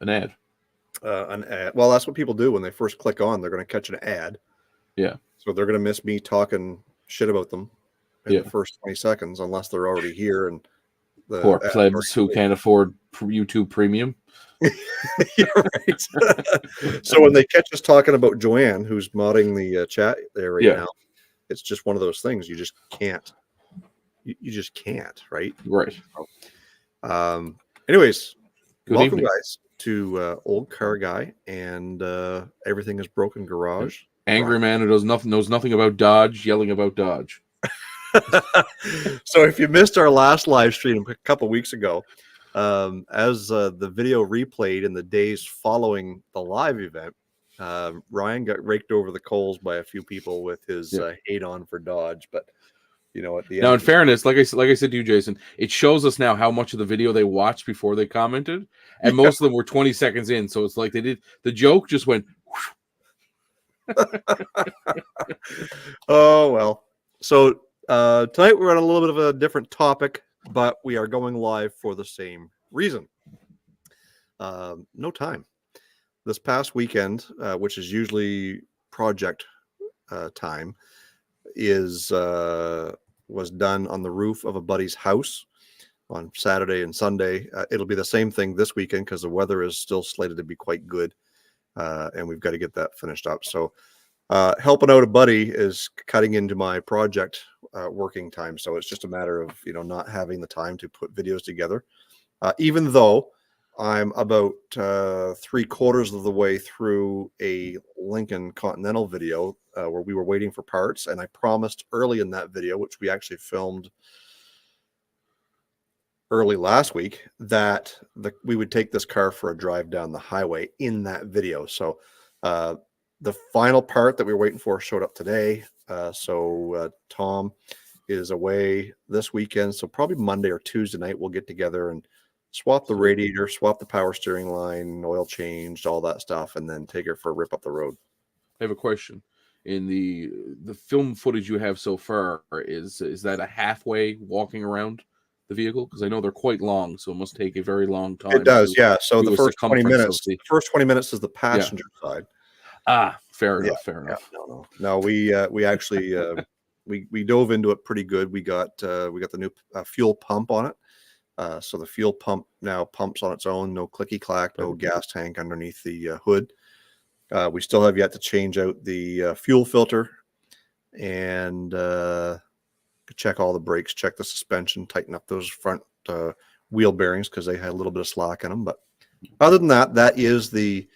An ad. An ad. Well, that's what people do when they first click on. They're going to catch an ad. Yeah. So they're going to miss me talking shit about them in Yeah. the first 20 seconds, unless they're already here and the Poor plebs who can't afford YouTube Premium. You're right. So when they catch us talking about Joanne, who's modding the chat there right now, it's just one of those things you just can't. You just can't, right? Right. Anyways, Good welcome, evening. guys, to Olde Carr Guy and Everything is Broken Garage. Angry man who knows nothing about Dodge, yelling about Dodge. So if you missed our last live stream a couple weeks ago, as the video replayed in the days following the live event, Ryan got raked over the coals by a few people with his hate on for Dodge. But you know, at the end, now in fairness, like I said to you, Jason, it shows us now how much of the video they watched before they commented, and most of them were 20 seconds in. So it's like they did the joke just went. Oh well. So tonight we're on a little bit of a different topic, but we are going live for the same reason. No time. This past weekend, which is usually project time, was done on the roof of a buddy's house on Saturday and Sunday. It'll be the same thing this weekend because the weather is still slated to be quite good, and we've got to get that finished up. So helping out a buddy is cutting into my project working time. So it's just a matter of, not having the time to put videos together, even though I'm about 3/4 of the way through a Lincoln Continental video where we were waiting for parts. And I promised early in that video, which we actually filmed early last week, that we would take this car for a drive down the highway in that video. So the final part that we were waiting for showed up today. So Tom is away this weekend. So probably Monday or Tuesday night, we'll get together and swap the radiator, swap the power steering line, oil changed, all that stuff, and then take her for a rip up the road. I have a question. In the film footage you have so far, is that a halfway walking around the vehicle? Because I know they're quite long, so it must take a very long time. It does, yeah. So the first 20 minutes, is the passenger side. Ah, fair enough. No. We actually we dove into it pretty good. We got the new fuel pump on it. So the fuel pump now pumps on its own, no clicky clack, no gas tank underneath the hood. We still have yet to change out the fuel filter and check all the brakes, check the suspension, tighten up those front wheel bearings because they had a little bit of slack in them. But other than that, that is the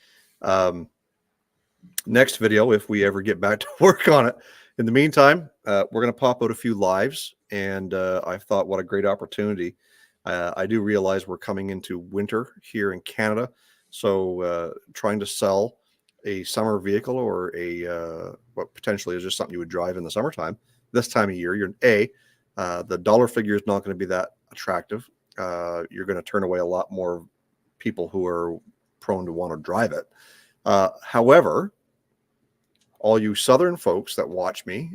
next video if we ever get back to work on it. In the meantime, we're going to pop out a few lives, and I thought what a great opportunity. I do realize we're coming into winter here in Canada, so trying to sell a summer vehicle or what potentially is just something you would drive in the summertime this time of year, the dollar figure is not going to be that attractive. You're going to turn away a lot more people who are prone to want to drive it. However, all you southern folks that watch me,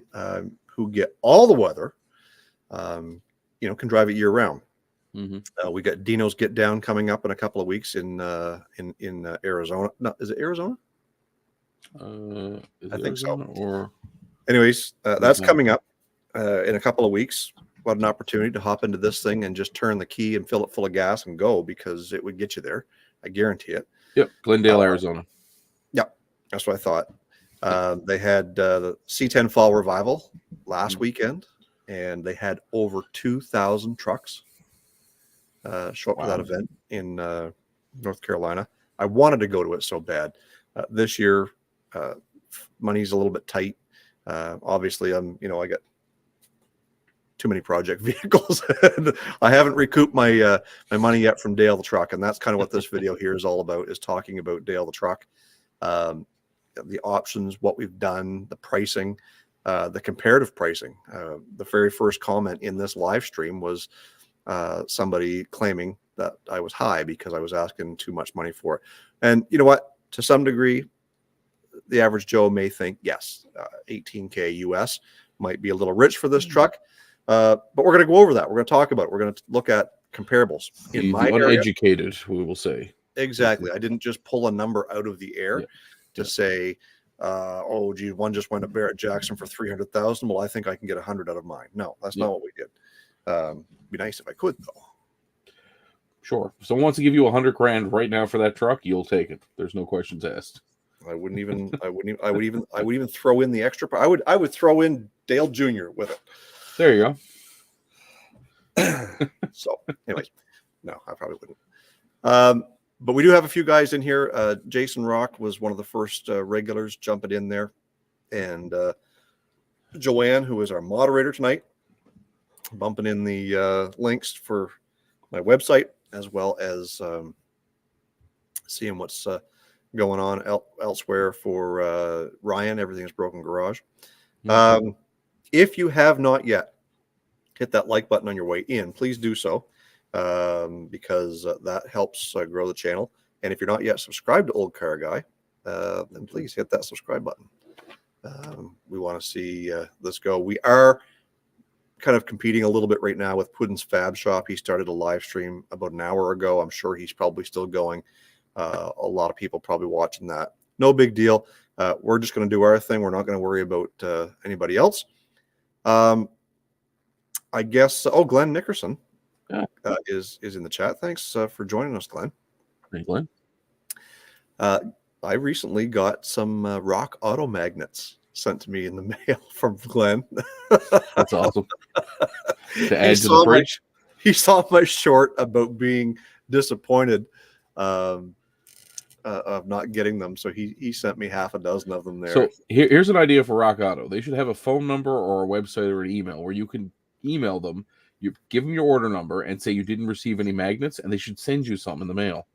who get all the weather, can drive it year round. Mm-hmm. We got Dino's Get Down coming up in a couple of weeks in Arizona. No, is it Arizona? I think so. Or anyways, that's coming up in a couple of weeks. What an opportunity to hop into this thing and just turn the key and fill it full of gas and go, because it would get you there. I guarantee it. Yep, Glendale, Arizona. Yep, that's what I thought. They had the C10 Fall Revival last weekend, and they had over 2,000 trucks show up to that event in North Carolina. I wanted to go to it so bad. This year, money's a little bit tight. Obviously, I got too many project vehicles. I haven't recouped my money yet from Dale the Truck, and that's kind of what this video here is all about, is talking about Dale the Truck, the options, what we've done, the pricing, the comparative pricing. The very first comment in this live stream was somebody claiming that I was high because I was asking too much money for it. And you know what? To some degree, the average Joe may think, yes, $18K US might be a little rich for this truck. But we're going to go over that. We're going to talk about it. We're going to look at comparables. In my uneducated, we will say. Exactly. I didn't just pull a number out of the air to say, oh, gee, one just went to Barrett Jackson for 300,000. Well, I think I can get 100 out of mine. No, that's not what we did. Be nice if I could, though. Sure. If someone wants to give you $100,000 right now for that truck, you'll take it. There's no questions asked. I would even throw in the extra. I would throw in Dale Jr. with it. There you go. So, anyways, no, I probably wouldn't. But we do have a few guys in here. Jason Rock was one of the first regulars jumping in there, and Joanne, who is our moderator tonight, bumping in the links for my website, as well as seeing what's going on elsewhere for Ryan. Everything's Broken Garage. Mm-hmm. If you have not yet hit that like button on your way in, please do so, because that helps grow the channel. And if you're not yet subscribed to Olde Carr Guy, then please hit that subscribe button. We want to see this go. We are kind of competing a little bit right now with Puddin's Fab Shop. He started a live stream about an hour ago. I'm sure he's probably still going. A lot of people probably watching that. No big deal. We're just going to do our thing. We're not going to worry about anybody else. I guess. Oh, Glenn Nickerson is in the chat. Thanks for joining us, Glenn. Hey, Glenn. I recently got some rock auto magnets sent to me in the mail from Glenn. That's awesome. To add to the bridge. He saw my short about being disappointed of not getting them, so he sent me half a dozen of them there. So here's an idea for Rock Auto. They should have a phone number or a website or an email where you can email them, you give them your order number, and say you didn't receive any magnets, and they should send you something in the mail.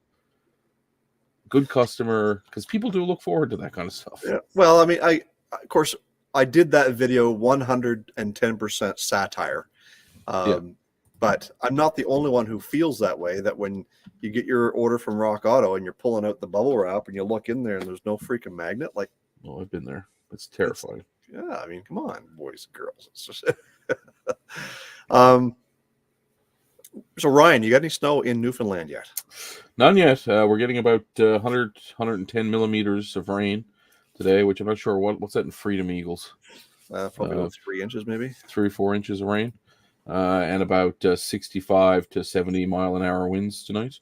Good customer, because people do look forward to that kind of stuff. Yeah. Well, I mean, of course, I did that video 110% satire. But I'm not the only one who feels that way, that when you get your order from Rock Auto and you're pulling out the bubble wrap and you look in there and there's no freaking magnet, like, oh, I've been there. It's terrifying. Yeah, I mean, come on, boys and girls. It's just so Ryan, you got any snow in Newfoundland yet? None yet. We're getting about 110 millimeters of rain today, which I'm not sure what's that in Freedom Eagles. Probably about 3 inches, maybe 3 or 4 inches of rain. And about 65 to 70 mile an hour winds tonight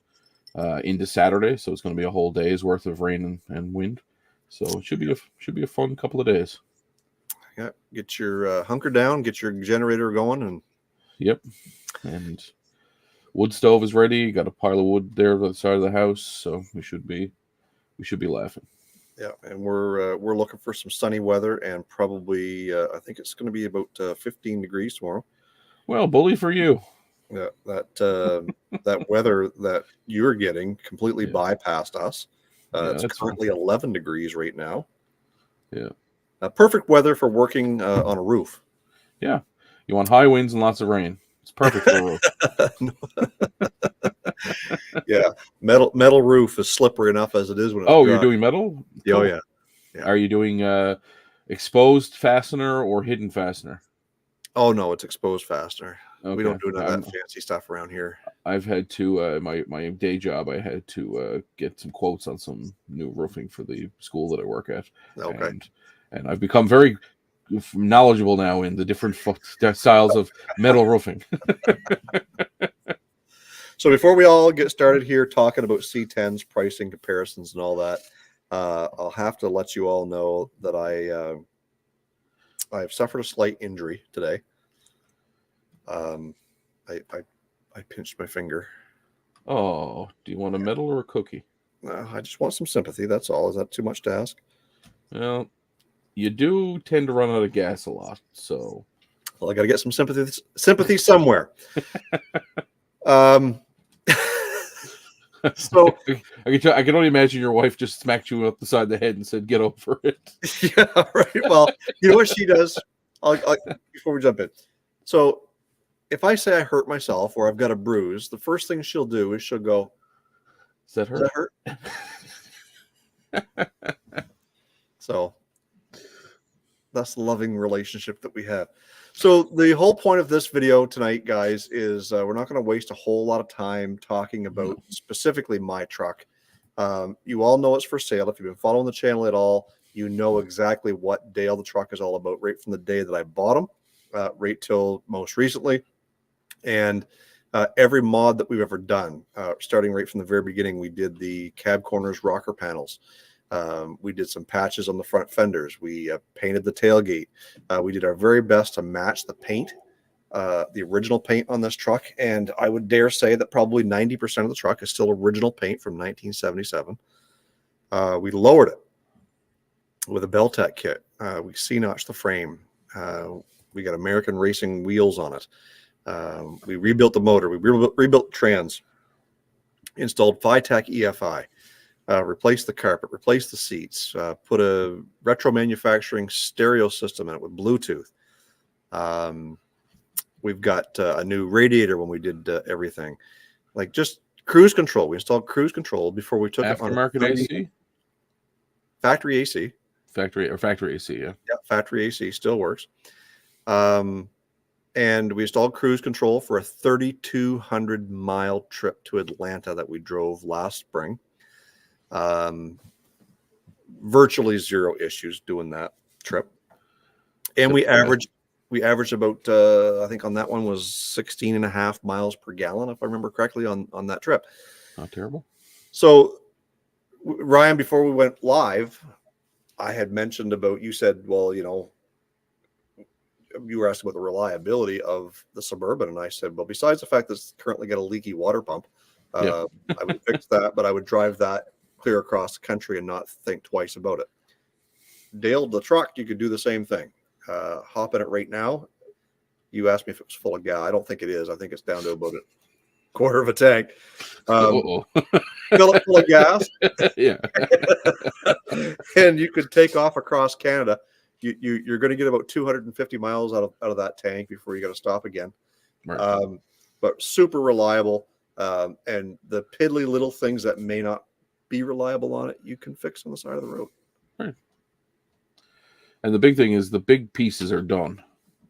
into Saturday. So it's going to be a whole day's worth of rain and wind. So it should be a fun couple of days. Yeah, get your hunker down, get your generator going, and yep. And wood stove is ready. Got a pile of wood there by the side of the house, so we should be laughing. Yeah, and we're looking for some sunny weather, and probably I think it's going to be about 15 degrees tomorrow. Well, bully for you. Yeah, that weather that you're getting completely bypassed us. It's currently 11 degrees right now. Yeah. Perfect weather for working on a roof. Yeah. You want high winds and lots of rain. It's perfect for a roof. Yeah. Metal roof is slippery enough as it is when it's dry. You're doing metal? Oh, yeah. Are you doing exposed fastener or hidden fastener? Oh, no, it's exposed fastener. Okay. We don't do none of that fancy stuff around here. I've had to, my day job, I had to get some quotes on some new roofing for the school that I work at. Okay. And I've become very knowledgeable now in the different styles of metal roofing. So before we all get started here talking about C10s, pricing comparisons and all that, I'll have to let you all know that I've suffered a slight injury today. I pinched my finger. Oh, do you want a medal or a cookie? I just want some sympathy. That's all. Is that too much to ask? Well, you do tend to run out of gas a lot, so. Well, I got to get some sympathy somewhere. So I can only imagine your wife just smacked you up the side of the head and said, "Get over it." Yeah, right. Well, you know what she does? Before we jump in. So if I say I hurt myself or I've got a bruise, the first thing she'll do is she'll go, "Does that hurt?" Does that hurt? So that's the loving relationship that we have. So the whole point of this video tonight, guys, is we're not going to waste a whole lot of time talking about specifically my truck. You all know it's for sale. If you've been following the channel at all, you know exactly what Dale the truck is all about, right from the day that I bought him, right till most recently. And every mod that we've ever done, starting right from the very beginning, we did the cab corners, rocker panels. We did some patches on the front fenders. We painted the tailgate. We did our very best to match the paint, the original paint on this truck. And I would dare say that probably 90% of the truck is still original paint from 1977. We lowered it with a Beltec kit. We C-notched the frame. We got American Racing wheels on it. We rebuilt the motor. We rebuilt the trans, installed Phytac EFI, replaced the carpet, replaced the seats, put a retro manufacturing stereo system in it with Bluetooth. We've got a new radiator when we did everything. Like just cruise control. We installed cruise control before we took it on Aftermarket AC? Factory AC. Factory AC, yeah. Yeah, factory AC still works. And we installed cruise control for a 3,200-mile trip to Atlanta that we drove last spring. Virtually zero issues doing that trip. And we averaged about, I think on that one was 16.5 miles per gallon, if I remember correctly, on that trip. Not terrible. So, Ryan, before we went live, I had mentioned about, you said, well, you know, you were asking about the reliability of the Suburban, and I said, well, besides the fact that it's currently got a leaky water pump, I would fix that, but I would drive that clear across the country and not think twice about it. Dale, the truck, you could do the same thing. Hop in it right now. You asked me if it was full of gas. I don't think it is. I think it's down to about a quarter of a tank. Fill it full of gas. Yeah. And you could take off across Canada. You're going to get about 250 miles out of that tank before you got to stop again. Right. But super reliable. And the piddly little things that may not be reliable on it, you can fix on the side of the road. Right. And the big thing is the big pieces are done.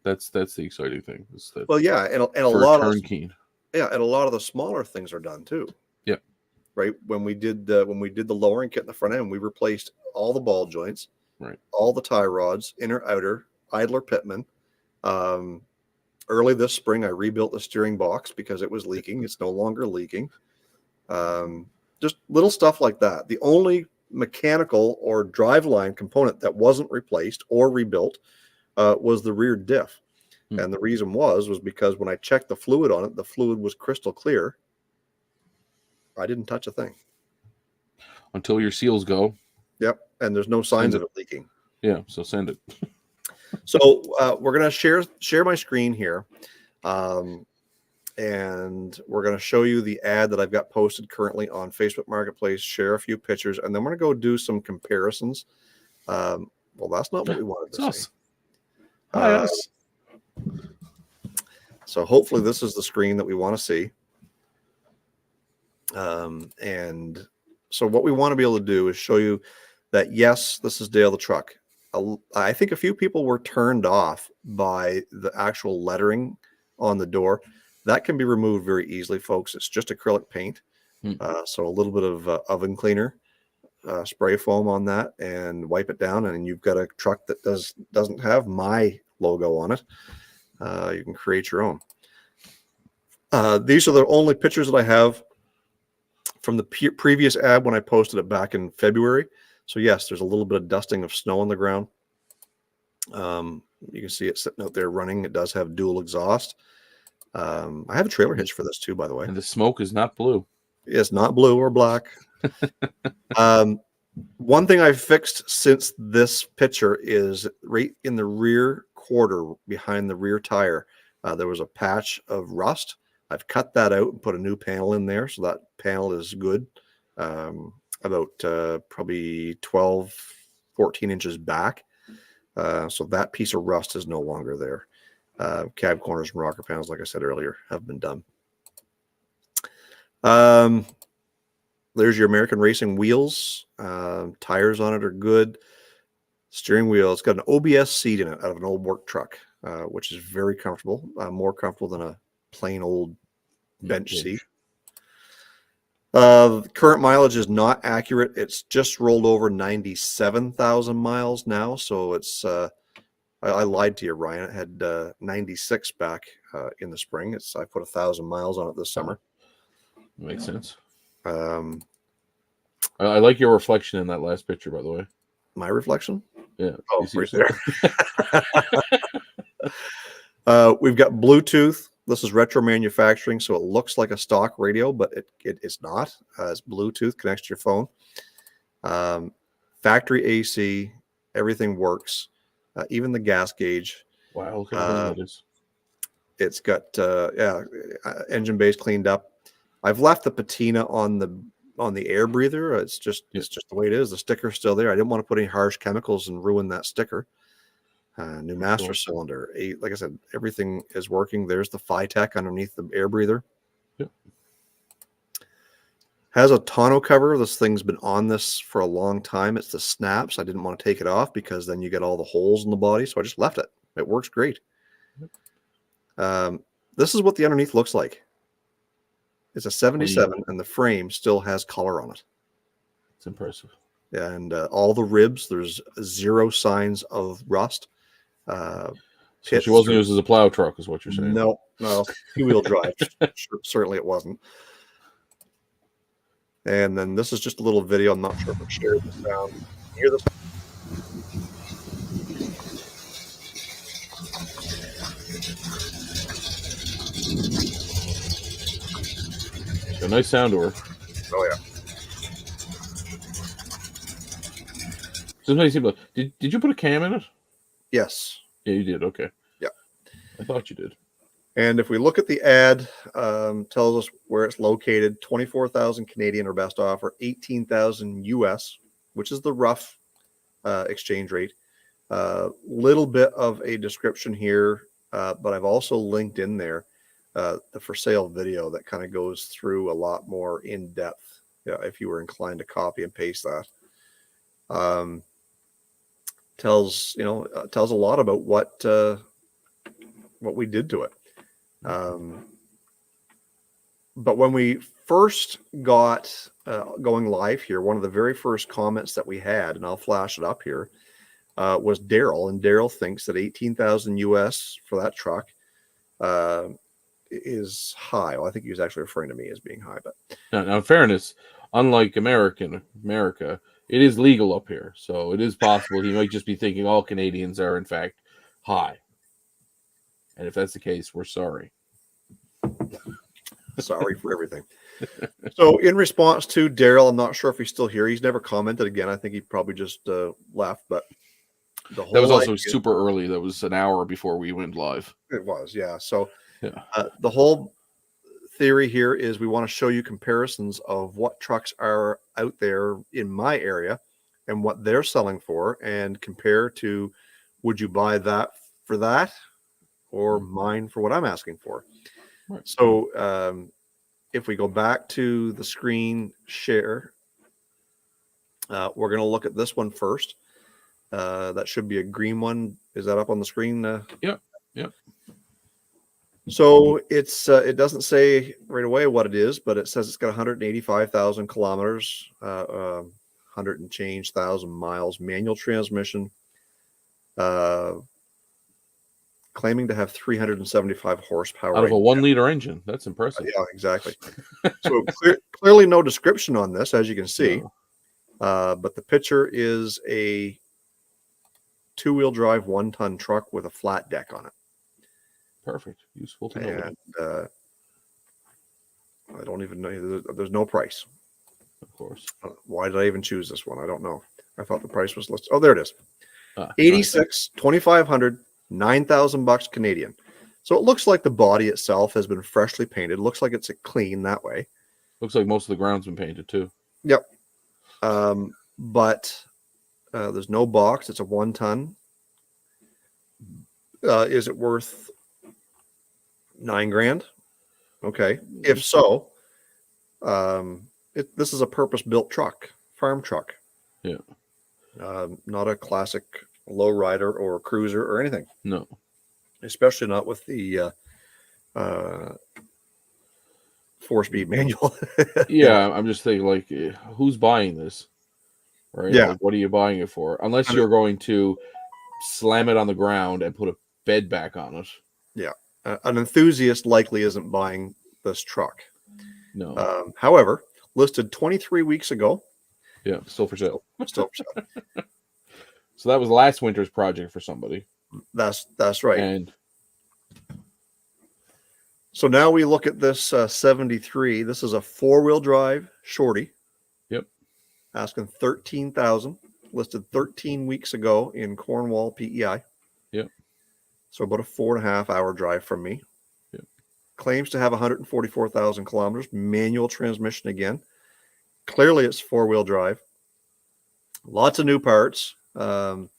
That's the exciting thing. Well, yeah, and a lot of turnkey. Yeah, and a lot of the smaller things are done too. Yeah. Right. When we did the lowering kit in the front end, we replaced all the ball joints. Right. All the tie rods, inner, outer, idler pitman. Early this spring, I rebuilt the steering box because it was leaking. It's no longer leaking. Just little stuff like that. The only mechanical or driveline component that wasn't replaced or rebuilt was the rear diff. And the reason was because when I checked the fluid on it, the fluid was crystal clear. I didn't touch a thing. Until your seals go. Yep. And there's no signs of it leaking. Yeah. So send it. So we're going to share my screen here. And we're going to show you the ad that I've got posted currently on Facebook Marketplace, share a few pictures, and then we're going to go do some comparisons. Well, that's not what we wanted to see. Hi, us. So hopefully this is the screen that we want to see. And so what we want to be able to do is show you that, yes, this is Dale the truck. I think a few people were turned off by the actual lettering on the door. That can be removed very easily, folks. It's just acrylic paint. So a little bit of oven cleaner, spray foam on that, and wipe it down, and you've got a truck that doesn't have my logo on it. You can create your own. These are the only pictures that I have from the previous ad when I posted it back in February. So yes, there's a little bit of dusting of snow on the ground. You can see it sitting out there running. It does have dual exhaust. I have a trailer hitch for this too, by the way. And the smoke is not blue. It's not blue or black. One thing I've fixed since this picture is right in the rear quarter behind the rear tire. There was a patch of rust. I've cut that out and put a new panel in there. So that panel is good. About probably 12, 14 inches back. So that piece of rust is no longer there. Cab corners and rocker panels, like I said earlier, have been done. There's your American Racing wheels. Tires on it are good. Steering wheel, it's got an OBS seat in it out of an old work truck, which is very comfortable, more comfortable than a plain old bench seat. Current mileage is not accurate. It's just rolled over 97,000 miles now. So it's, I lied to you, Ryan. It had 96 back in the spring. I put 1,000 miles on it this summer. Makes sense. Um, I like your reflection in that last picture, by the way. my reflection? Yeah. Oh, right there. We've got Bluetooth. This is retro manufacturing, so it looks like a stock radio, but it is not. It's Bluetooth, connects to your phone. Factory AC, everything works. Even the gas gauge. Wow, look how clean that is. It's got engine base cleaned up. I've left the patina on the air breather. It's just the way it is. The sticker's still there. I didn't want to put any harsh chemicals and ruin that sticker. New master cylinder. Like I said, everything is working. There's the Phytech underneath the air breather. Yep. Has a tonneau cover. This thing's been on this for a long time. It's the snaps. I didn't want to take it off because then you get all the holes in the body. So I just left it. It works great. Yep. This is what the underneath looks like. It's a 77 and the frame still has color on it. It's impressive. And all the ribs, there's 0 signs of rust. So she wasn't used as a plow truck, is what you're saying? No, 2-wheel drive. Certainly it wasn't. And then this is just a little video. I'm not sure if I shared the sound. You hear this? A nice sound to her. Oh yeah. Did you put a cam in it? Yes. Yeah, you did. Okay. Yeah. I thought you did. And if we look at the ad, tells us where it's located, 24,000 Canadian or best offer, 18,000 US, which is the rough exchange rate. Little bit of a description here, but I've also linked in there the for sale video that kind of goes through a lot more in depth. If you were inclined to copy and paste that, tells a lot about what we did to it. But when we first got going live here, one of the very first comments that we had, and I'll flash it up here, was Daryl, and Daryl thinks that 18,000 US for that truck is high. Well, I think he was actually referring to me as being high, but now in fairness, unlike America, it is legal up here, so it is possible he might just be thinking all Canadians are in fact high. And if that's the case, we're sorry. Sorry for everything. So in response to Daryl, I'm not sure if he's still here. He's never commented again. I think he probably just left. But that was also super early. That was an hour before we went live. It was, yeah. So the whole theory here is we want to show you comparisons of what trucks are out there in my area and what they're selling for, and compare to, would you buy that for that or mine for what I'm asking for? Right. So if we go back to the screen share, we're going to look at this one first. That should be a green one. Is that up on the screen? Yep. So it doesn't say right away what it is, but it says it's got 185,000 kilometers, 100 and change thousand miles, manual transmission, claiming to have 375 horsepower. Out of a 1-liter engine. That's impressive. Yeah, exactly. So clearly no description on this, as you can see. No. But the picture is a 2-wheel drive 1-ton truck with a flat deck on it. Perfect. Useful to know. And I don't even know. There's no price. Of course. Why did I even choose this one? I don't know. I thought the price was listed. Oh, there it is. 86, 2,500, 9,000 bucks Canadian. So it looks like the body itself has been freshly painted. It looks like it's clean that way. Looks like most of the ground's been painted too. Yep. But there's no box. It's a 1-ton. Is it worth $9,000? Okay. If so, this is a purpose-built truck, farm truck. Yeah. Not a classic lowrider or cruiser or anything. No. Especially not with the 4-speed manual. Yeah, I'm just thinking, like, who's buying this? Right? Yeah. Like, what are you buying it for? Unless you're going to slam it on the ground and put a bed back on it. Yeah. An enthusiast likely isn't buying this truck. No. However, listed 23 weeks ago. Yeah, still for sale. Still for sale. So that was last winter's project for somebody. That's right. And so now we look at this 73. This is a 4-wheel drive shorty. Yep. Asking 13,000. Listed 13 weeks ago in Cornwall, PEI. Yep. So about a 4.5-hour drive from me. Yep. Claims to have 144,000 kilometers. Manual transmission again. Clearly it's 4-wheel drive. Lots of new parts. Many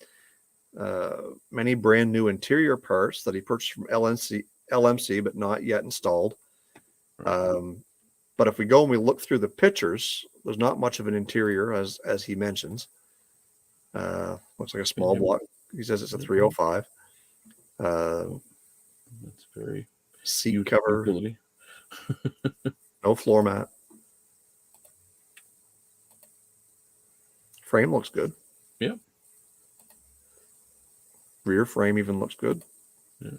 brand new interior parts that he purchased from LMC, but not yet installed. But if we go and we look through the pictures, there's not much of an interior, as he mentions. Looks like a small block. He says it's a 305. That's very seat cover. Utility. No floor mat. Frame looks good. Yep. Rear frame even looks good. Yeah.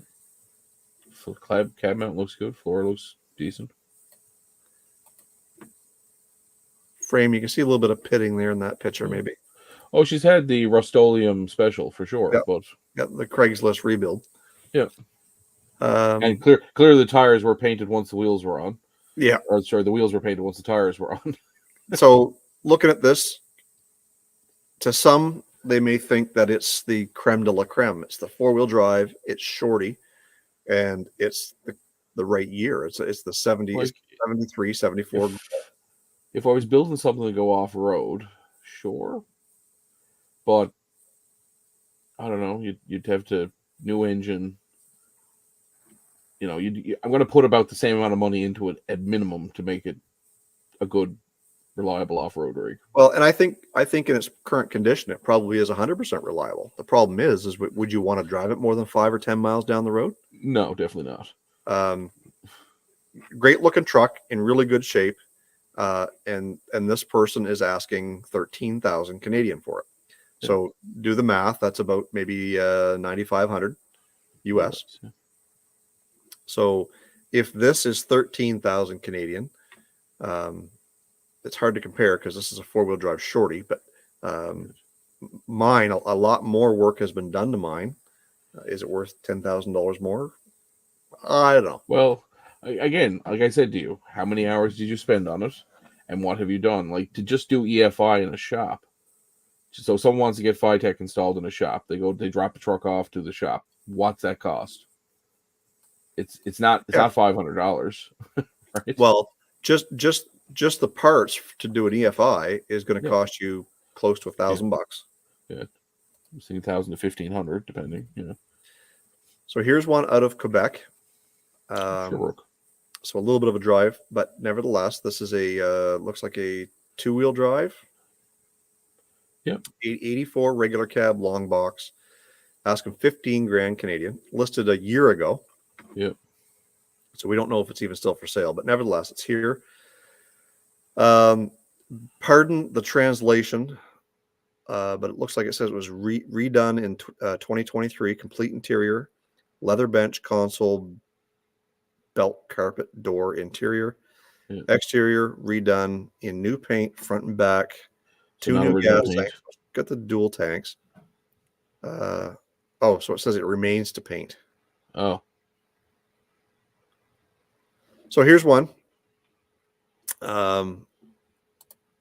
Cab mount looks good. Floor looks decent. Frame, you can see a little bit of pitting there in that picture, maybe. Oh, she's had the Rust-Oleum special for sure. Yep. But got the Craigslist rebuild. Yeah. And clearly the tires were painted once the wheels were on. Yeah. Or sorry, the wheels were painted once the tires were on. So looking at this, to some, they may think that it's the creme de la creme. It's the 4-wheel drive. It's shorty, and it's the right year. It's the 70s, like, 73, 74. If I was building something to go off road, sure, but I don't know. You'd have to new engine. You know, I'm going to put about the same amount of money into it at minimum to make it a good, reliable off-road rig. Well, and I think in its current condition, it probably is 100% reliable. The problem is would you want to drive it more than 5 or 10 miles down the road? No, definitely not. Great looking truck in really good shape. And this person is asking 13,000 Canadian for it. Yeah. So do the math. That's about maybe 9,500 US. Yeah. So if this is 13,000 Canadian, it's hard to compare because this is a 4-wheel drive shorty, but mine, a lot more work has been done to mine. Is it worth $10,000 more? I don't know. Well, again, like I said to you, how many hours did you spend on it? And what have you done? Like, to just do EFI in a shop. So someone wants to get FiTech installed in a shop. They drop the truck off to the shop. What's that cost? It's not $500. Right? Well, just the parts to do an EFI is going to cost you close to $1,000. Yeah. I'm seeing 1,000 to 1,500, depending, So here's one out of Quebec. Sure. So a little bit of a drive, but nevertheless, this is looks like a 2-wheel drive. Yep. 84 regular cab long box. Asking 15 grand Canadian. Listed a year ago. Yep. So we don't know if it's even still for sale, but nevertheless, it's here. Pardon the translation, but it looks like it says it was redone in 2023. Complete interior, leather bench, console, belt, carpet, door, interior, exterior redone in new paint, front and back. So 2 new gas tanks. Got the dual tanks. So it says it remains to paint. Oh. So here's one.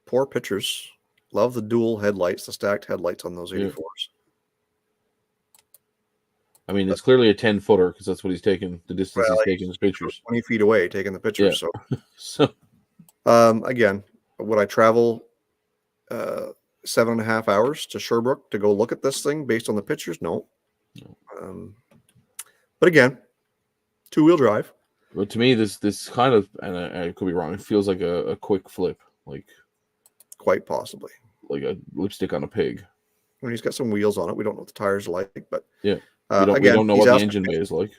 Poor pictures. Love the dual headlights, the stacked headlights on those 84s. I mean, it's clearly a 10-footer because that's what he's taking, the distance he's taking his pictures. 20 feet away taking the pictures. Yeah. So, again, would I travel 7.5 hours to Sherbrooke to go look at this thing based on the pictures? No. But again, 2-wheel drive. But to me, this kind of, and I could be wrong, it feels like a quick flip, like quite possibly like a lipstick on a pig. I mean, he's got some wheels on it. We don't know what the tires are like, but we don't know what the engine bay is like.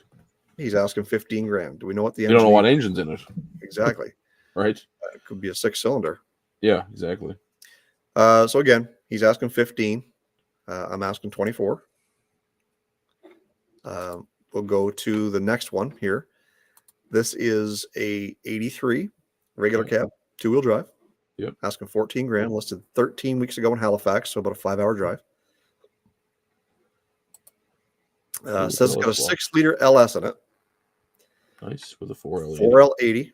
He's asking 15 grand. Do we know what the engine? We don't know what engine's in it. Exactly. Right. It could be a 6-cylinder. Yeah, exactly. So again, he's asking 15. I'm asking 24. We'll go to the next one here. This is a 83 regular cab, 2-wheel drive. Yep. Asking 14 grand, listed 13 weeks ago in Halifax, so about a 5-hour drive. Says it's got a 6-liter LS in it. Nice, with a 4L80. 4L80,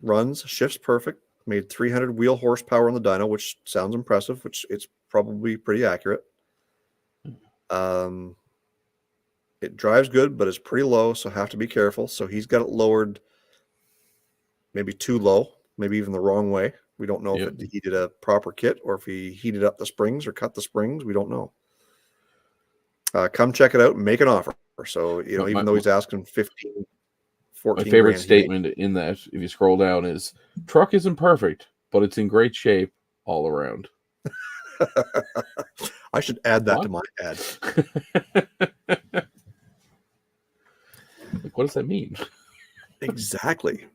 runs, shifts perfect. Made 300 wheel horsepower on the dyno, which sounds impressive, which it's probably pretty accurate. It drives good, but it's pretty low, so have to be careful. So he's got it lowered maybe too low, maybe even the wrong way. We don't know if he did a proper kit or if he heated up the springs or cut the springs. We don't know. Come check it out and make an offer. So, even though he's asking 15, 14 my favorite grand, statement in that, if you scroll down, is truck isn't perfect, but it's in great shape all around. I should add that to my ad. Like, what does that mean? Exactly.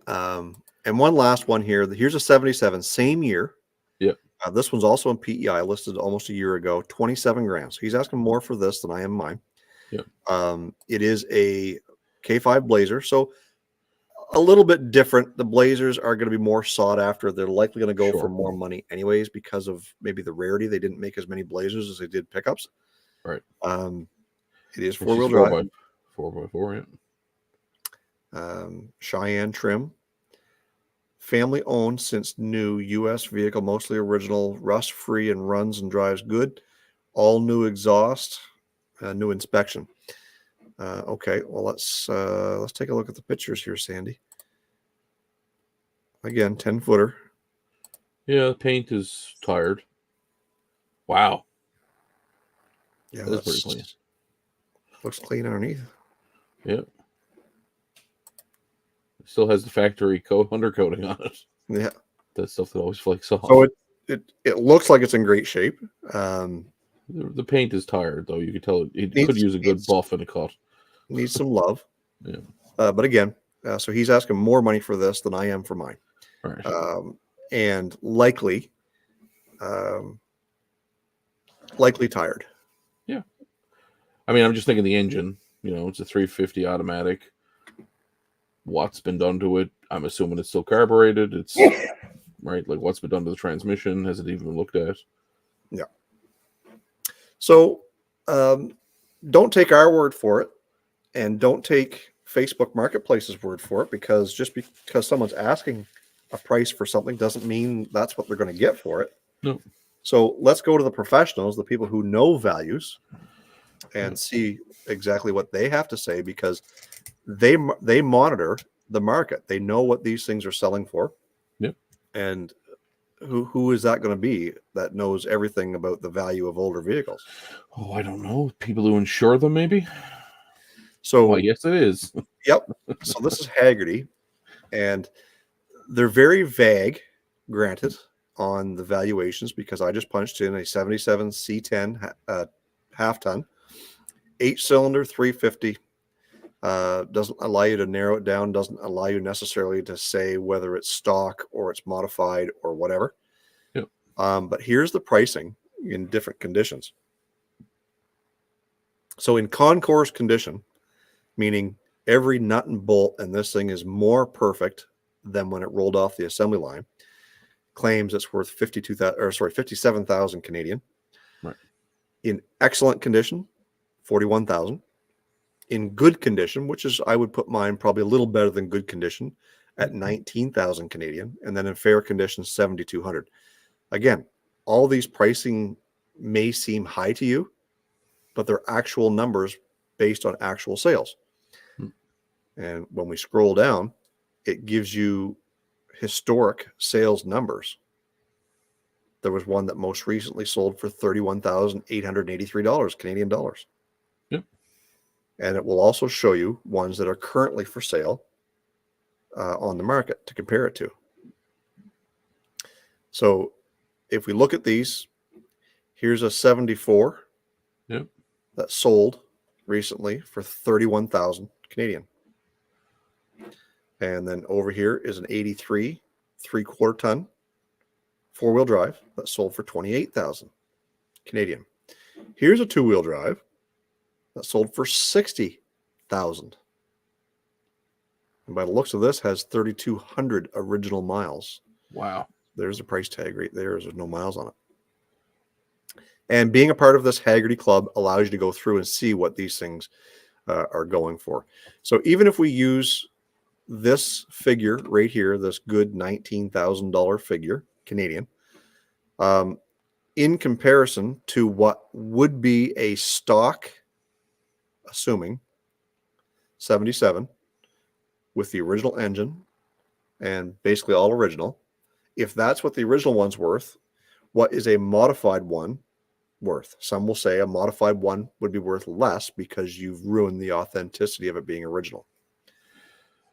And one last one here. Here's a 77, same year. Yep. This one's also in PEI, listed almost a year ago, 27 grand. So he's asking more for this than I am mine. Yep. It is a K5 Blazer. So a little bit different. The Blazers are going to be more sought after. They're likely going to go for more money anyways, because of maybe the rarity. They didn't make as many Blazers as they did pickups. Right. It is 4-wheel drive. 4x4, yeah. Cheyenne trim. Family owned since new, U.S. vehicle, mostly original, rust free, and runs and drives good. All new exhaust, new inspection. Okay, well let's take a look at the pictures here, Sandy. Again, 10-footer. Yeah, the paint is tired. Wow. Yeah, that's pretty clean. Looks clean underneath. Yeah. Still has the factory undercoating on it. Yeah. That stuff that always flakes off. So it looks like it's in great shape. The paint is tired, though. You could tell it could use a good buff and a cut. Needs some love. Yeah. But again, so he's asking more money for this than I am for mine. Right. And likely tired. Yeah. I mean, I'm just thinking the engine. It's a 350 automatic. What's been done to it? I'm assuming it's still carbureted. It's right. Like, what's been done to the transmission? Has it even been looked at? Yeah. So don't take our word for it, and don't take Facebook Marketplace's word for it, because just because someone's asking a price for something doesn't mean that's what they're going to get for it. No. So let's go to the professionals, the people who know values, and see exactly what they have to say, because they monitor the market. They know what these things are selling for. Yep. And who is that going to be that knows everything about the value of older vehicles? Oh, I don't know. People who insure them, maybe. So yes, it is. Yep. So this is Hagerty, and they're very vague, granted, on the valuations, because I just punched in a 77 C10 half ton, 8-cylinder, 350. Doesn't allow you to narrow it down, doesn't allow you necessarily to say whether it's stock or it's modified or whatever. Yep. But here's the pricing in different conditions. So in concourse condition, meaning every nut and bolt in this thing is more perfect than when it rolled off the assembly line, claims it's worth 57,000 Canadian. Right. In excellent condition, 41,000. In good condition, which is, I would put mine probably a little better than good condition, at 19,000 Canadian, and then in fair condition, 7,200. Again, all these pricing may seem high to you, but they're actual numbers based on actual sales. And when we scroll down, it gives you historic sales numbers. There was one that most recently sold for $31,883 Canadian dollars. Yep. And it will also show you ones that are currently for sale on the market to compare it to. So if we look at these, here's a 74 that sold recently for 31,000 Canadian. And then over here is an 83 3/4 ton 4-wheel drive that sold for 28,000 Canadian. Here's a 2-wheel drive that sold for 60,000. And by the looks of this, has 3,200 original miles. Wow. There's a price tag right there. There's no miles on it. And being a part of this Hagerty club allows you to go through and see what these things are going for. So even if we use this figure right here, this good $19,000 figure, Canadian, in comparison to what would be a stock, assuming 77 with the original engine and basically all original, if that's what the original one's worth, what is a modified one worth? Some will say a modified one would be worth less because you've ruined the authenticity of it being original.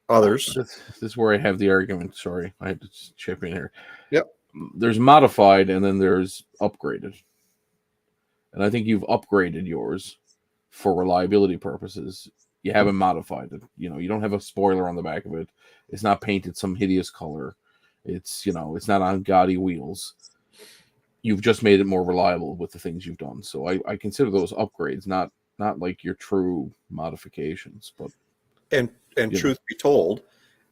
Others. This is where I have the argument. Sorry, I had to chip in here. Yep. There's modified and then there's upgraded. And I think you've upgraded yours for reliability purposes. You haven't modified it. You don't have a spoiler on the back of it. It's not painted some hideous color. It's, it's not on gaudy wheels. You've just made it more reliable with the things you've done. So I consider those upgrades, not like your true modifications. But and truth be told,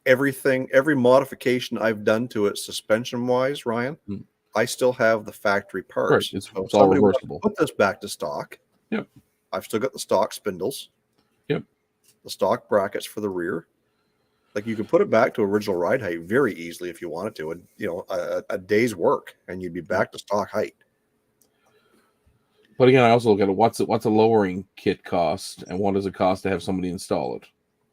every modification I've done to it suspension wise, Ryan, I still have the factory parts. Right. It's all reversible. Put this back to stock. Yep. I've still got the stock spindles. Yep. The stock brackets for the rear. Like you could put it back to original ride height very easily if you wanted to, and a day's work, and you'd be back to stock height. But again, I also look at it. What's a lowering kit cost, and what does it cost to have somebody install it?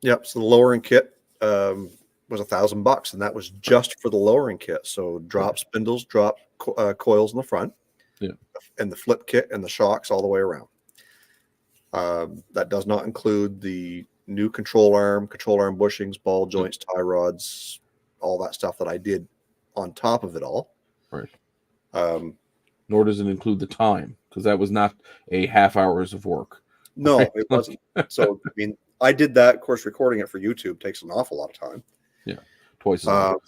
Yep. So the lowering kit was $1,000, and that was just for the lowering kit. So drop spindles, drop coils in the front, and the flip kit and the shocks all the way around. That does not include the new control arm bushings, ball joints, tie rods, all that stuff that I did on top of it all. Right. Nor does it include the time, because that was not a half hours of work. No, it wasn't. So, I mean, I did that. Of course, recording it for YouTube takes an awful lot of time. Yeah, twice as long.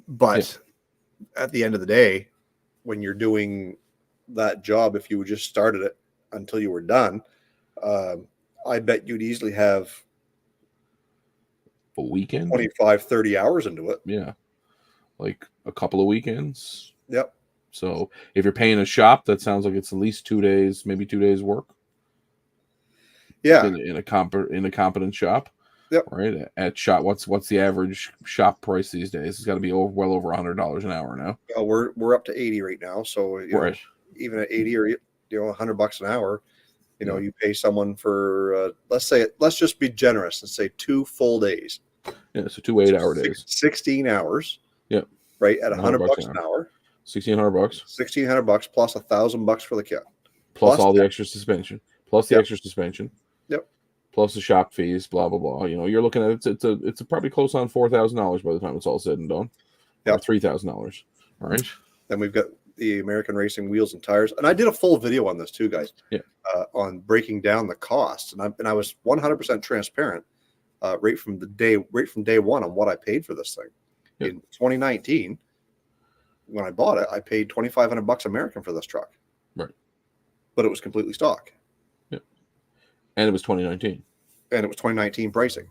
But at the end of the day, when you're doing that job, if you just started it until you were done, I bet you'd easily have a weekend, 25, 30 hours into it. Yeah. Like a couple of weekends. Yep. So if you're paying a shop, that sounds like it's at least 2 days, maybe 2 days work. Yeah. In a competent shop. Yep. Right. At shop, what's the average shop price these days? It's got to be well over $100 an hour now. We're up to 80 right now. So right. Even at 80 or $100 an hour, you pay someone for let's just be generous and say 2 full days. Yeah, so 2 8-hour days. 16 hours. Yep. Right, at $100 an hour. $1,600. $1,600 plus $1,000 for the kit. Plus all the extra suspension. Plus the extra suspension. Yep. Plus the shop fees, blah blah blah. You're looking at it's probably close on $4,000 by the time it's all said and done. Yeah. Or $3,000. All right. Then we've got the American Racing wheels and tires, and I did a full video on this too, guys. Yeah. On breaking down the costs, and I was 100% transparent right from day one on what I paid for this thing. Yep. In 2019, when I bought it, I paid $2,500 American for this truck. Right. But it was completely stock. Yep. And it was 2019. And it was 2019 pricing.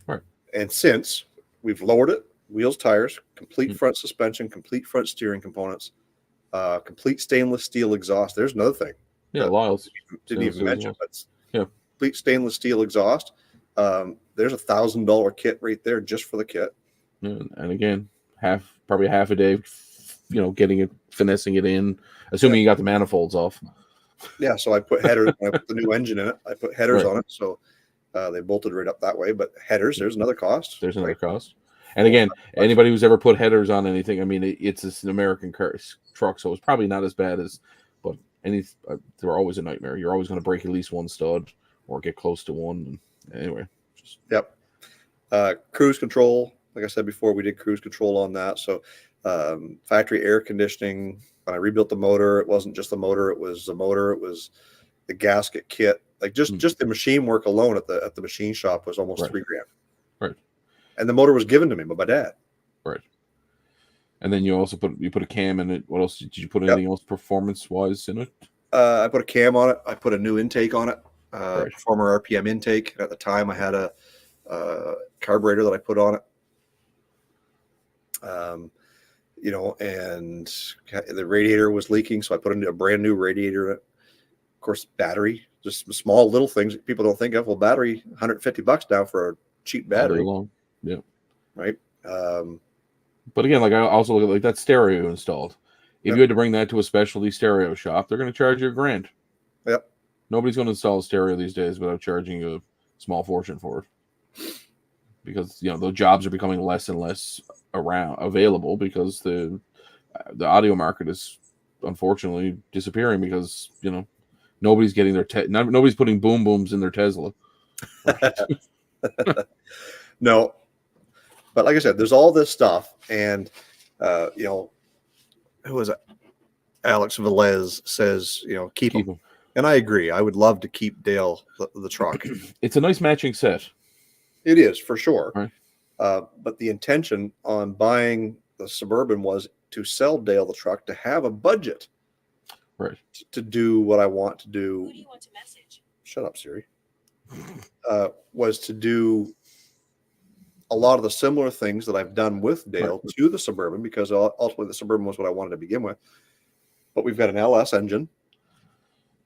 Right. And since we've lowered it, wheels, tires, complete front suspension, complete front steering components, complete stainless steel exhaust. There's another thing. Yeah, Lyle's didn't even mention, but yeah, complete stainless steel exhaust. There's $1,000 kit right there just for the kit. Yeah, and again, probably half a day, getting it, finessing it in, assuming you got the manifolds off. Yeah, so I put headers. I put the new engine in it. I put headers on it, so they bolted right up that way. But headers, there's another cost. There's another cost. And again, anybody who's ever put headers on anything, I mean, it's an American truck, so it's probably not as bad as, but they're always a nightmare. You're always going to break at least one stud or get close to one. And anyway. Yep. Cruise control. Like I said before, we did cruise control on that. So factory air conditioning. When I rebuilt the motor, it wasn't just the motor. It was the motor. It was the gasket kit. Like just the machine work alone at the machine shop was almost $3,000. Right. And the motor was given to me by my dad. Right. And then you also put a cam in it. What else did you put? Anything else performance wise in it? I put a cam on it. I put a new intake on it. Right. Performer RPM intake. At the time, I had a carburetor that I put on it. You know, and the radiator was leaking, so I put a brand new radiator in it. Of course, battery, just small little things that people don't think of. Well, battery, $150 now for a cheap battery. Long. Yeah. Right. But again, like I also look at like that stereo installed. If you had to bring that to a specialty stereo shop, they're going to charge you $1,000. Yep. Nobody's going to install a stereo these days without charging you a small fortune for it, because you know the jobs are becoming less and less available because the audio market is unfortunately disappearing because you know nobody's getting their nobody's putting boom booms in their Tesla. No, but like I said, there's all this stuff, and you know, who was it? Alex Velez says, you know, keep them. And I agree. I would love to keep Dale the truck. It's a nice matching set. It is, for sure. Right. But the intention on buying the Suburban was to sell Dale the truck to have a budget. Right. To do what I want to do. Who do you want to message? Shut up, Siri. Was to do a lot of the similar things that I've done with Dale to the Suburban, because ultimately the Suburban was what I wanted to begin with. But we've got an LS engine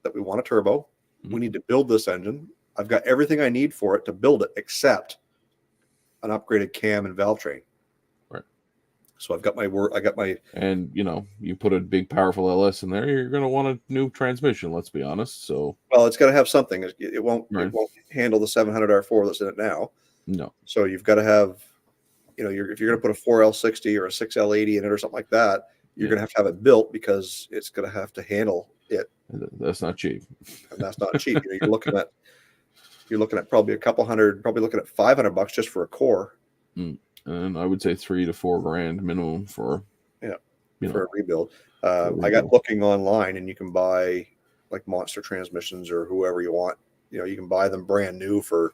that we want a turbo. Mm-hmm. We need to build this engine. I've got everything I need for it to build it except an upgraded cam and valve train. Right. So I've got my and you know, you put a big powerful LS in there, you're going to want a new transmission, let's be honest. So well, it's got to have something. It won't handle the 700 R4 that's in it now. No. So you've got to have, you know, if you're going to put a 4L60 or a 6L80 in it or something like that, you're going to have it built because it's going to have to handle it. That's not cheap. And that's not cheap. You know, you're looking at probably a couple hundred, probably looking at $500 just for a core. And I would say $3,000 to $4,000 minimum for a rebuild. I got looking online, and you can buy like Monster transmissions or whoever you want. You know, you can buy them brand new for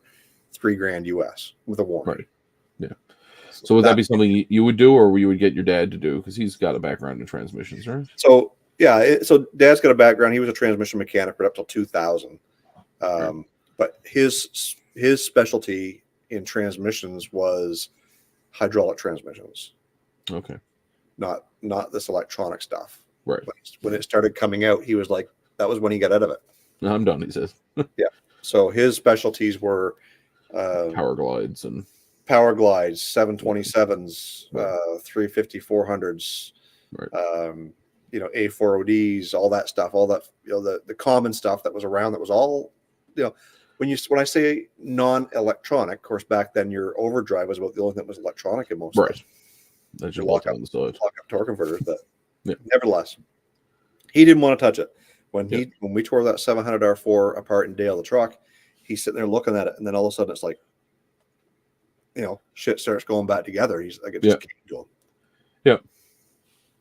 $3,000 US with a warranty. Right. Yeah. So would that be something you would do, or you would get your dad to do? Because he's got a background in transmissions, right? So yeah, so Dad's got a background. He was a transmission mechanic right up till 2000. But his specialty in transmissions was hydraulic transmissions. Okay. Not this electronic stuff. Right. When it started coming out, he was like, that was when he got out of it. No, I'm done, he says. Yeah. So his specialties were power glides, 727s, 350 400s, you know, A4ODs, all that stuff, all that, you know, the common stuff that was around, that was all, you know, when I say non-electronic, of course, back then your overdrive was about the only thing that was electronic in most. Right. That's your lock on the side. Lock up torque converters, but nevertheless, he didn't want to touch it. When we tore that 700 R4 apart in Dale the truck, he's sitting there looking at it, and then all of a sudden it's like, you know, shit starts going back together. He's like, it just came to him.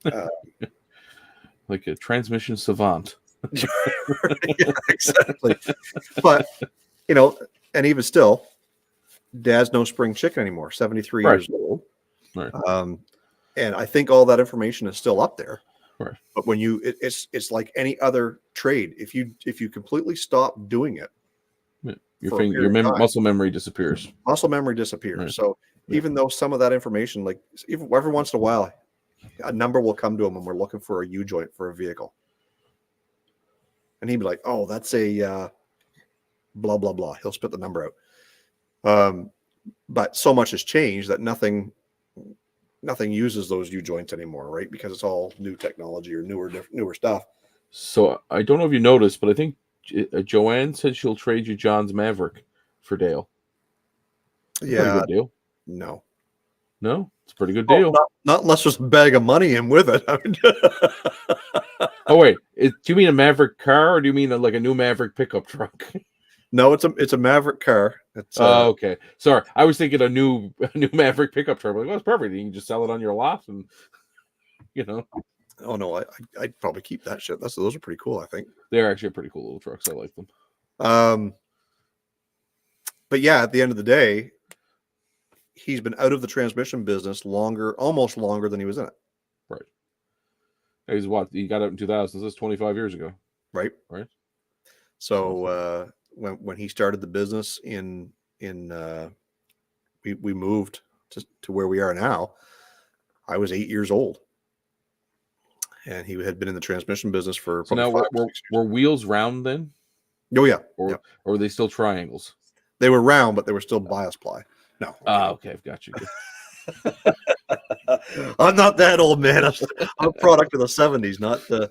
Yeah. Like a transmission savant. Yeah, exactly. But, you know, and even still, Dad's no spring chicken anymore, 73 years old. Right. And I think all that information is still up there. Right. But when it's like any other trade. If you completely stop doing it, your muscle memory disappears. Muscle memory disappears. Right. So even though some of that information, like even every once in a while, a number will come to him when we're looking for a U-joint for a vehicle. And he'd be like, oh, that's a blah, blah, blah. He'll spit the number out. But so much has changed that nothing uses those U-joints anymore, right? Because it's all new technology or newer stuff. So I don't know if you noticed, but I think Joanne said she'll trade you John's Maverick for Dale. Yeah. Good deal. No, it's a pretty good deal. Not unless there's a bag of money in with it. I mean, oh wait, do you mean a Maverick car, or do you mean like a new Maverick pickup truck? No, it's a Maverick car. It's okay. Sorry, I was thinking a new Maverick pickup truck. Like, well, it's perfect. You can just sell it on your lot, and you know. Oh no, I'd probably keep that shit. Those are pretty cool. I think they're actually pretty cool little trucks. I like them. But yeah, at the end of the day, he's been out of the transmission business almost longer than he was in it. Right. He's what? He got out in 2000. This is 25 years ago. Right. Right. So when he started the business we moved to where we are now, I was 8 years old. And he had been in the transmission business for so now were wheels round then? Oh yeah. Or were they still triangles? They were round, but they were still bias ply. No. Okay, I've got you. I'm not that old, man. I'm a product of the 70s, not the.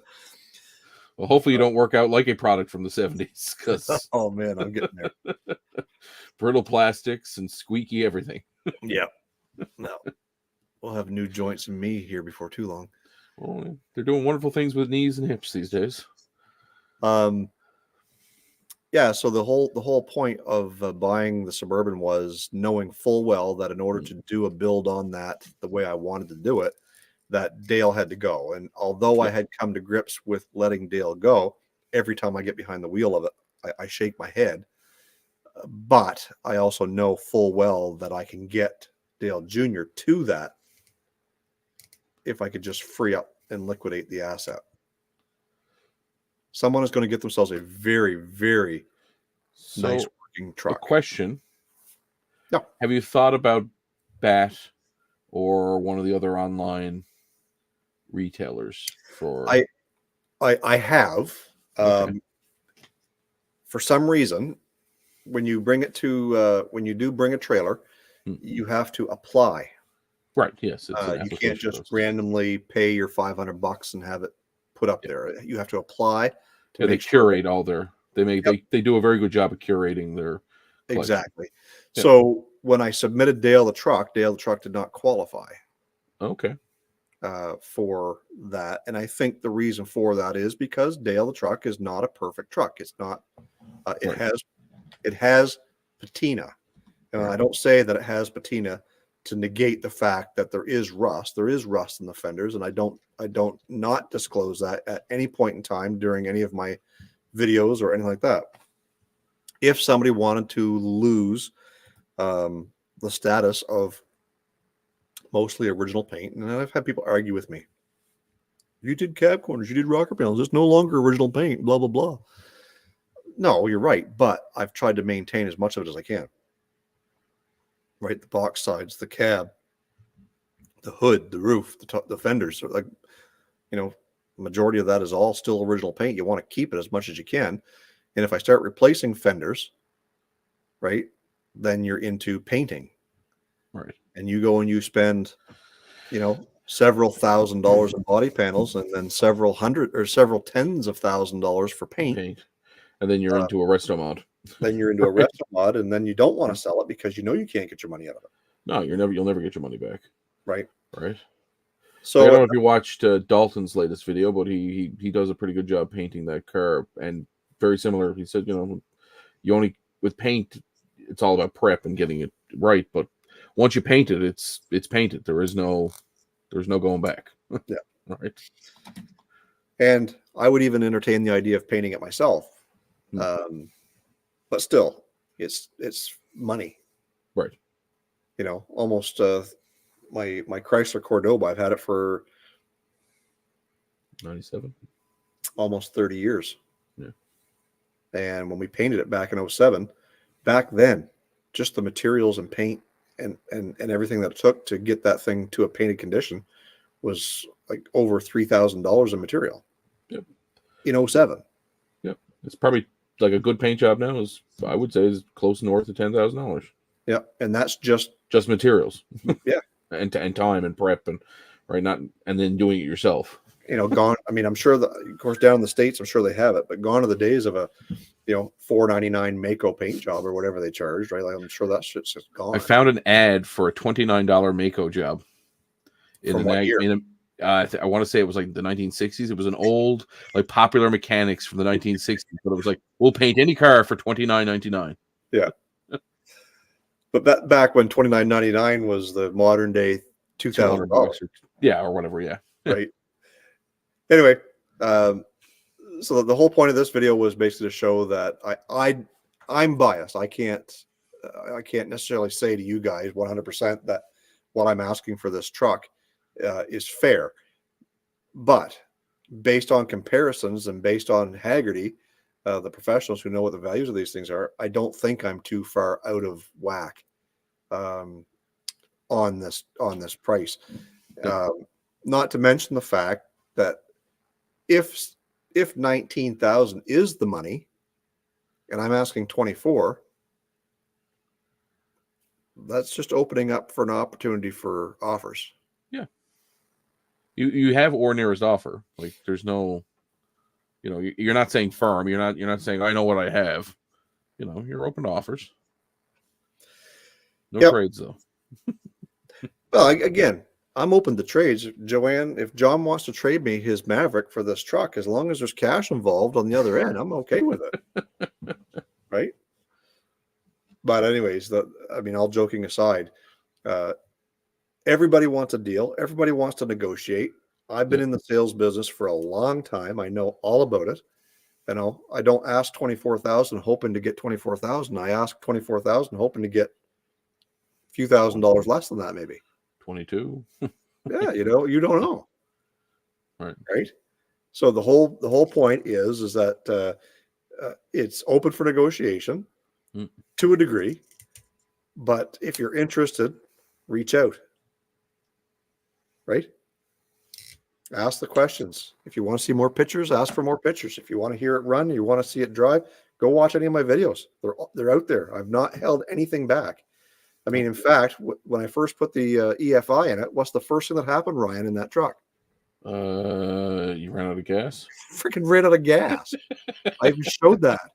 Well, hopefully you don't work out like a product from the 70s, because oh man, I'm getting there. Brittle plastics and squeaky everything. Yeah. No. We'll have new joints in me here before too long. Well, they're doing wonderful things with knees and hips these days. Yeah, so the whole point of buying the Suburban was knowing full well that in order to do a build on that the way I wanted to do it, that Dale had to go. And although I had come to grips with letting Dale go, every time I get behind the wheel of it, I shake my head. But I also know full well that I can get Dale Jr. to that if I could just free up and liquidate the asset. Someone is going to get themselves a very, very nice working truck. A question. No. Have you thought about BAT or one of the other online retailers for? I have. Okay. For some reason, when you bring it to when you do bring a trailer, you have to apply. Right. Yes. You can't just randomly pay your $500 and have it put up there. You have to apply. They curate all their. They do a very good job of curating their. Collection. Exactly. Yep. So when I submitted Dale the truck did not qualify. Okay. For that, and I think the reason for that is because Dale the truck is not a perfect truck. It's not. It has patina, and I don't say that it has patina to negate the fact that there is rust. There is rust in the fenders, and I don't not disclose that at any point in time during any of my videos or anything like that. If somebody wanted to lose the status of mostly original paint, and I've had people argue with me. You did cab corners, you did rocker panels, it's no longer original paint, blah, blah, blah. No, you're right, but I've tried to maintain as much of it as I can. Right, the box sides, the cab, the hood, the roof, the fenders, like, majority of that is all still original paint. You want to keep it as much as you can. And if I start replacing fenders, right, then you're into painting. Right. And you go and you spend, several $1,000s in body panels and then several hundred or several tens of $1,000s for paint. And then you're into a resto mod. Then you're into a resto mod, and then you don't want to sell it because you can't get your money out of it. No, you'll never get your money back. Right. Right. So I don't know if you watched Dalton's latest video, but he does a pretty good job painting that car, and very similar. He said, you only with paint, it's all about prep and getting it right. But once you paint it, it's painted. There's no going back. Yeah. Right. And I would even entertain the idea of painting it myself. But still, it's money. Right. Almost my Chrysler Cordoba, I've had it for 97, almost 30 years. Yeah. And when we painted it back in 2007, back then, just the materials and paint and everything that it took to get that thing to a painted condition was like over $3,000 in material. Yep. In 2007. Yep. It's probably like a good paint job now I would say is close north of $10,000. Yeah. And that's just materials. Yeah. and time and prep and and then doing it yourself. Gone. I mean, I'm sure that, of course, down in the States, I'm sure they have it, but gone are the days of a, $4.99 Mako paint job or whatever they charged, right? Like, I'm sure that shit's just gone. I found an ad for a $29 Mako job. From what year? I want to say it was like the 1960s. It was an old, like, Popular Mechanics from the 1960s, but it was like, we'll paint any car for $29.99. Yeah. But back when $29.99 was the modern day $2,000. Or whatever. Yeah. Right. Anyway, so the whole point of this video was basically to show that I'm biased. I can't I can't necessarily say to you guys 100% that what I'm asking for this truck is fair. But based on comparisons and based on Hagerty, the professionals who know what the values of these things are, I don't think I'm too far out of whack on this price. Not to mention the fact that if 19,000 is the money, and I'm asking 24, that's just opening up for an opportunity for offers. Yeah. You have or nearest offer. Like there's no, you're not saying firm. You're not saying I know what I have. You're open to offers. No trades though. Well, again, I'm open to trades. Joanne, if John wants to trade me his Maverick for this truck, as long as there's cash involved on the other end, I'm okay with it. Right? But anyways, all joking aside, everybody wants a deal. Everybody wants to negotiate. I've been in the sales business for a long time. I know all about it. I don't ask 24,000 hoping to get 24,000. I ask 24,000 hoping to get a few $1,000s less than that, maybe 22. Yeah, you don't know. Right. So the whole point is that it's open for negotiation to a degree, but if you're interested, reach out. Right? Ask the questions. If you want to see more pictures, ask for more pictures. If you want to hear it run, you want to see it drive, go watch any of my videos. They're out there. I've not held anything back. I mean, in fact, when I first put the EFI in it, what's the first thing that happened, Ryan, in that truck? You ran out of gas? Freaking ran out of gas. I even showed that.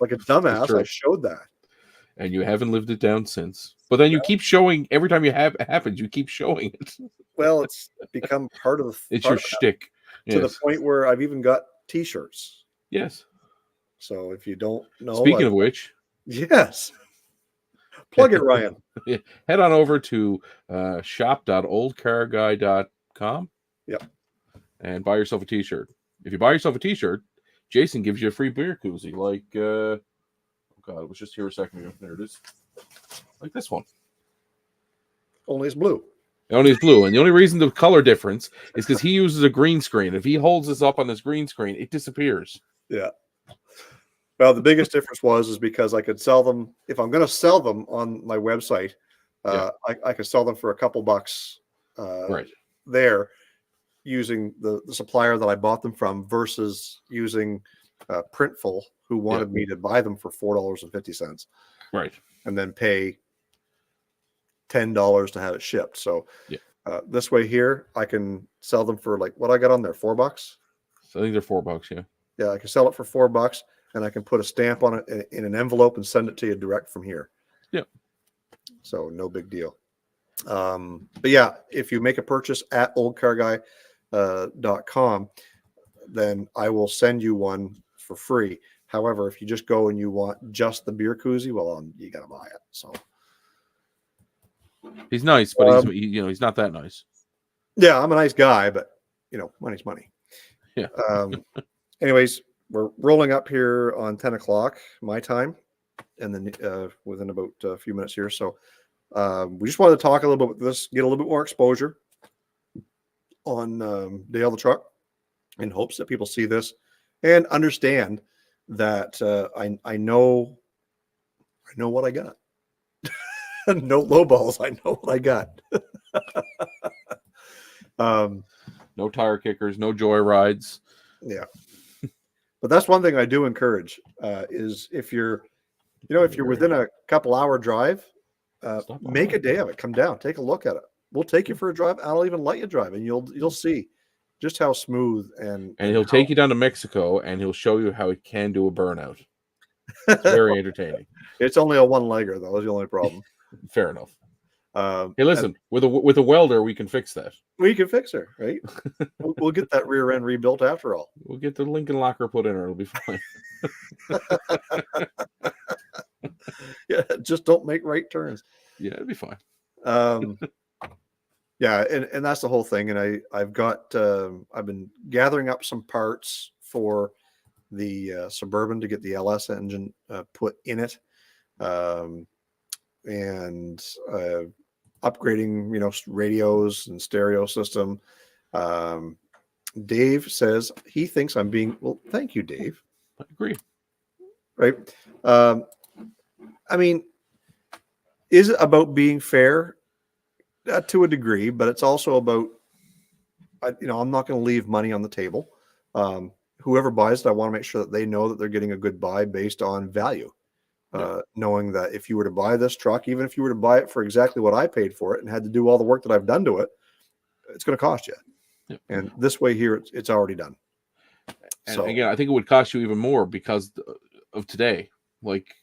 Like a dumbass, I showed that. And you haven't lived it down since. But then you keep showing, every time it happens, you keep showing it. Well, it's become part of the It's your shtick. To the point where I've even got T-shirts. Yes. So if you don't know. Speaking of which. Yes. Plug it, Ryan. Head on over to shop.oldecarguy.com. Yep. And buy yourself a T-shirt. If you buy yourself a T-shirt, Jason gives you a free beer koozie. Like, oh God, it was just here a second ago. There it is. Like this one. Only it's blue. Only it's blue. And the only reason the color difference is because he uses a green screen. If he holds this up on this green screen, it disappears. Yeah. Well, the biggest difference is because I could sell them. If I'm going to sell them on my website, I could sell them for a couple bucks there using the supplier that I bought them from versus using Printful, who wanted me to buy them for $4.50. Right. And then pay $10 to have it shipped. So this way here, I can sell them for like what I got on there, $4. So I think they're $4. Yeah. Yeah. I can sell it for $4 and I can put a stamp on it in an envelope and send it to you direct from here. Yeah. So no big deal. But yeah, if you make a purchase at oldecarguy.com, then I will send you one for free. However, if you just go and you want just the beer koozie, well, you got to buy it. So he's nice, but he's not that nice. Yeah, I'm a nice guy, but money's money. Yeah. Anyways, we're rolling up here on 10 o'clock my time, and then within about a few minutes here. So we just wanted to talk a little bit about this, get a little bit more exposure on Dale the truck, in hopes that people see this and understand that I know what I got. No low balls. I know what I got. No tire kickers, no joy rides. Yeah. But that's one thing I do encourage is if you're within a couple hour drive, make a day of it. Come down, take a look at it. We'll take you for a drive. I'll even let you drive, and you'll see just how smooth and he'll take you down to Mexico, and he'll show you how it can do a burnout. It's very entertaining. It's only a one-legger, though. Is the only problem. Fair enough. Hey, listen, with a welder, we can fix that. We can fix her, right? We'll get that rear end rebuilt after all. We'll get the Lincoln locker put in her. It'll be fine. Yeah, just don't make right turns. Yeah, it'll be fine. Yeah, and that's the whole thing. And I've been gathering up some parts for the Suburban to get the LS engine put in it. and upgrading, radios and stereo system. Dave says he thinks I'm being, well, thank you, Dave. I agree. Right. I mean, is it about being fair? To a degree, but it's also about, I'm not going to leave money on the table. Whoever buys it, I want to make sure that they know that they're getting a good buy based on value. Knowing that if you were to buy this truck, even if you were to buy it for exactly what I paid for it and had to do all the work that I've done to it, it's going to cost you. Yep. And this way here, it's already done. And so again, I think it would cost you even more because of today. Like,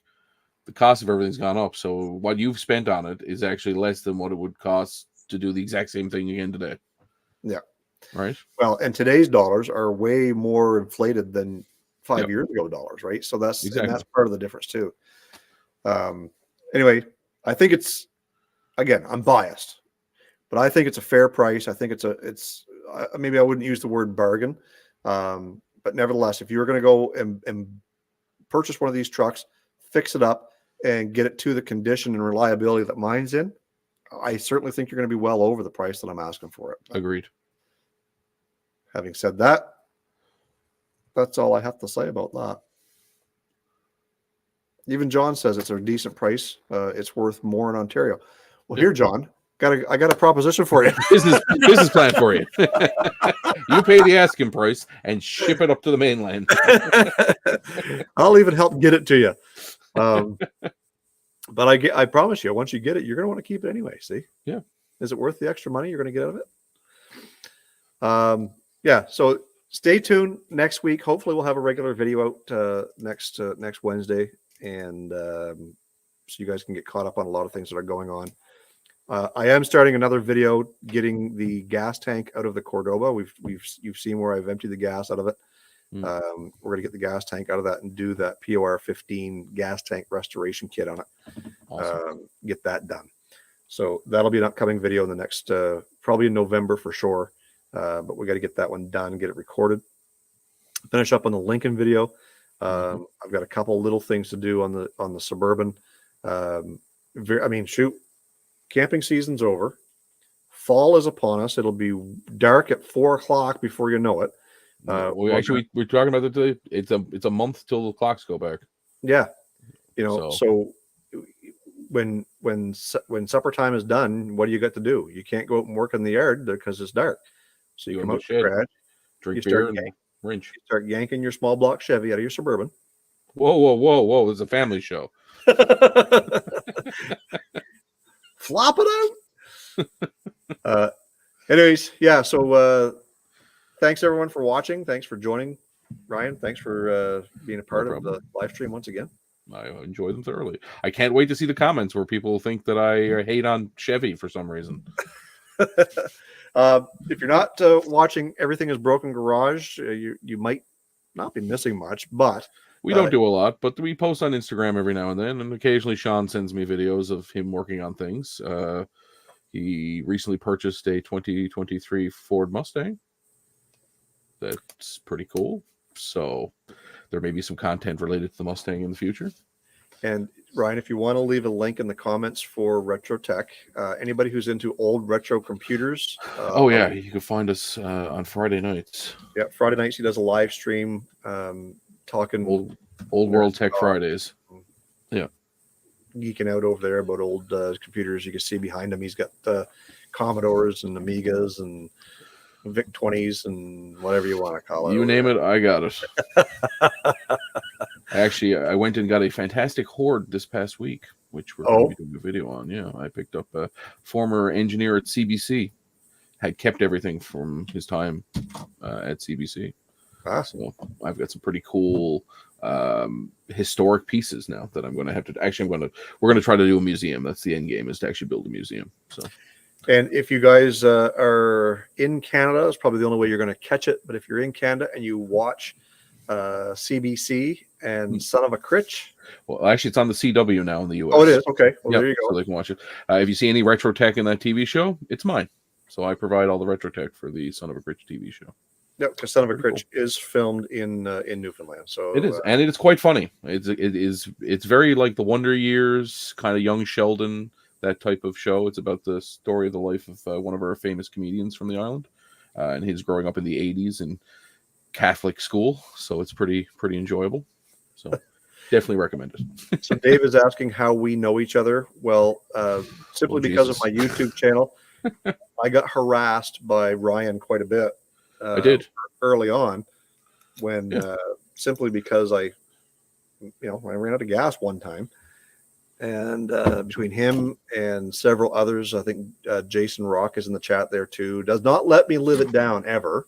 the cost of everything's gone up. So what you've spent on it is actually less than what it would cost to do the exact same thing again today. Yeah. Right. Well, and today's dollars are way more inflated than 5 years ago dollars, right? So that's part of the difference too. Anyway, I think it's, again, I'm biased, but I think it's a fair price. I think it's maybe I wouldn't use the word bargain. But nevertheless, if you were going to go and purchase one of these trucks, fix it up, and get it to the condition and reliability that mine's in, I certainly think you're going to be well over the price that I'm asking for it. Agreed. Having said that, that's all I have to say about that. Even John says it's a decent price. It's worth more in Ontario. Well, here, John, I got a proposition for you. business plan for you. You pay the asking price and ship it up to the mainland. I'll even help get it to you. But I promise you, once you get it, you're going to want to keep it anyway. See? Yeah. Is it worth the extra money you're going to get out of it? Yeah. So stay tuned next week. Hopefully we'll have a regular video out next Wednesday. And so you guys can get caught up on a lot of things that are going on. I am starting another video getting the gas tank out of the Cordoba. You've seen where I've emptied the gas out of it. We're going to get the gas tank out of that and do that POR 15 gas tank restoration kit on it. Awesome. Get that done. So that'll be an upcoming video in the next, probably in November for sure. But we got to get that one done, get it recorded. Finish up on the Lincoln video. I've got a couple little things to do on the Suburban. Shoot, camping season's over. Fall is upon us. It'll be dark at 4 o'clock before you know it. We're talking about it today. It's a month till the clocks go back. Yeah, so when supper time is done, what do you got to do? You can't go out and work in the yard because it's dark. So you come out to the garage, drink beer, and wrench. You start yanking your small block Chevy out of your Suburban. Whoa! It's a family show. Flop it out. Anyways, yeah. So thanks everyone for watching. Thanks for joining, Ryan. Thanks for being a part of the live stream once again. I enjoy them thoroughly. I can't wait to see the comments where people think that I hate on Chevy for some reason. If you're not watching Everything is Broken Garage, you might not be missing much, but we don't do a lot, but we post on Instagram every now and then, and occasionally Sean sends me videos of him working on things. He recently purchased a 2023 Ford Mustang. That's pretty cool. So there may be some content related to the Mustang in the future. And Ryan, if you want to leave a link in the comments for Retro Tech, anybody who's into old retro computers. You can find us on Friday nights. Yeah, Friday nights he does a live stream talking old World Tech Fridays. Yeah, geeking out over there about old computers. You can see behind him he's got Commodores and Amigas and VIC 20s and whatever you want to call it. You name it, I got it. Actually, I went and got a fantastic Horde this past week, which we're going to be doing a video on. Yeah, I picked up a former engineer at CBC, had kept everything from his time at CBC. So I've got some pretty cool historic pieces now that I'm going to have to. Actually, we're going to try to do a museum. That's the end game, is to actually build a museum. So. And if you guys are in Canada, it's probably the only way you're going to catch it. But if you're in Canada and you watch CBC and Son of a Critch. Well, actually, it's on the CW now in the US. Oh, it is? Okay. Well, there you go. So they can watch it. If you see any retro tech in that TV show, it's mine. So I provide all the retro tech for the Son of a Critch TV show. Yep, because Son of a Pretty Critch is filmed in Newfoundland. So It is, and it's quite funny. It's very like the Wonder Years, kind of Young Sheldon, that type of show. It's about the story of the life of one of our famous comedians from the island, and his growing up in the '80s in Catholic school. So it's pretty enjoyable. So definitely recommend it. So Dave is asking how we know each other. Well, simply because of Jesus. my YouTube channel, I got harassed by Ryan quite a bit. I did early on, when Yeah. Simply because I ran out of gas one time, and between him and several others, I think Jason Rock is in the chat there too. Does not let me live it down ever.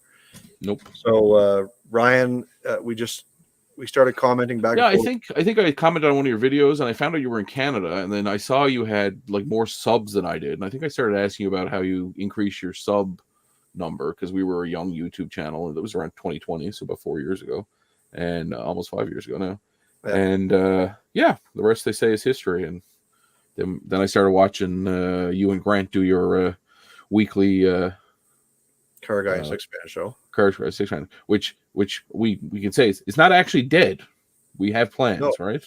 Nope. So Ryan, we started commenting back. Yeah, and I think I commented on one of your videos, and I found out you were in Canada, and then I saw you had like more subs than I did, and I think I started asking you about how you increase your sub number, because we were a young YouTube channel, and it was around 2020, so about 4 years ago, and almost 5 years ago now. Yeah. And the rest they say is history. And then I started watching you and Grant do your weekly Carr Guy and Six Fan show. Carr Guy 600, which we can say it's not actually dead. We have plans, right?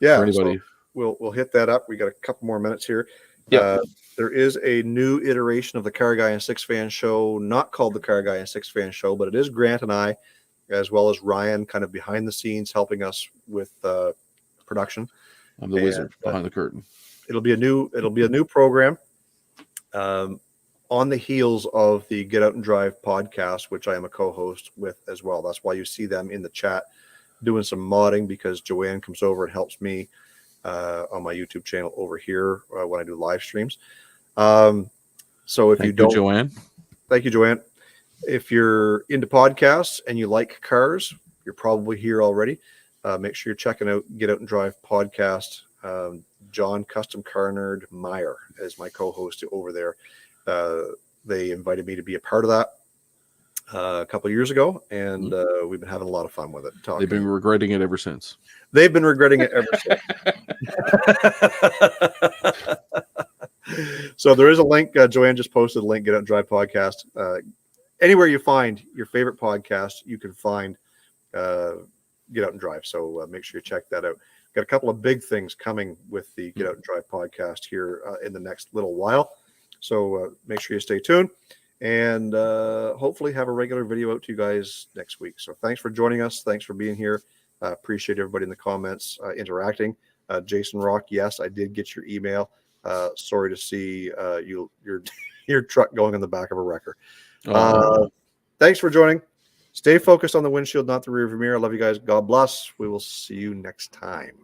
Yeah, for anybody. So we'll hit that up. We got a couple more minutes here. Yeah. There is a new iteration of the Carr Guy and Six Fan show, not called the Carr Guy and Six Fan show, but it is Grant and I, as well as Ryan, kind of behind the scenes, helping us with production. I'm the wizard behind the curtain. It'll be a new program, on the heels of the Get Out and Drive podcast, which I am a co-host with as well. That's why you see them in the chat doing some modding, because Joanne comes over and helps me on my YouTube channel over here when I do live streams. So if Thank you don't, Joanne. Thank you, Joanne. If you're into podcasts and you like cars, you're probably here already. Make sure you're checking out Get Out and Drive podcast. John Custom Car Nerd Meyer is my co-host over there. They invited me to be a part of that a couple of years ago, and we've been having a lot of fun with it. They've been regretting it ever since. They've been regretting it ever since. So there is a link. Joanne just posted a link, Get Out and Drive podcast. Anywhere you find your favorite podcast, you can find Get Out and Drive. So make sure you check that out. Got a couple of big things coming with the Get Out and Drive podcast here in the next little while. So make sure you stay tuned, and hopefully have a regular video out to you guys next week. So thanks for joining us. Thanks for being here. Appreciate everybody in the comments interacting. Jason Rock, yes, I did get your email. Sorry to see your truck going in the back of a wrecker. Thanks for joining. Stay focused on the windshield, not the rearview mirror. I love you guys. God bless. We will see you next time.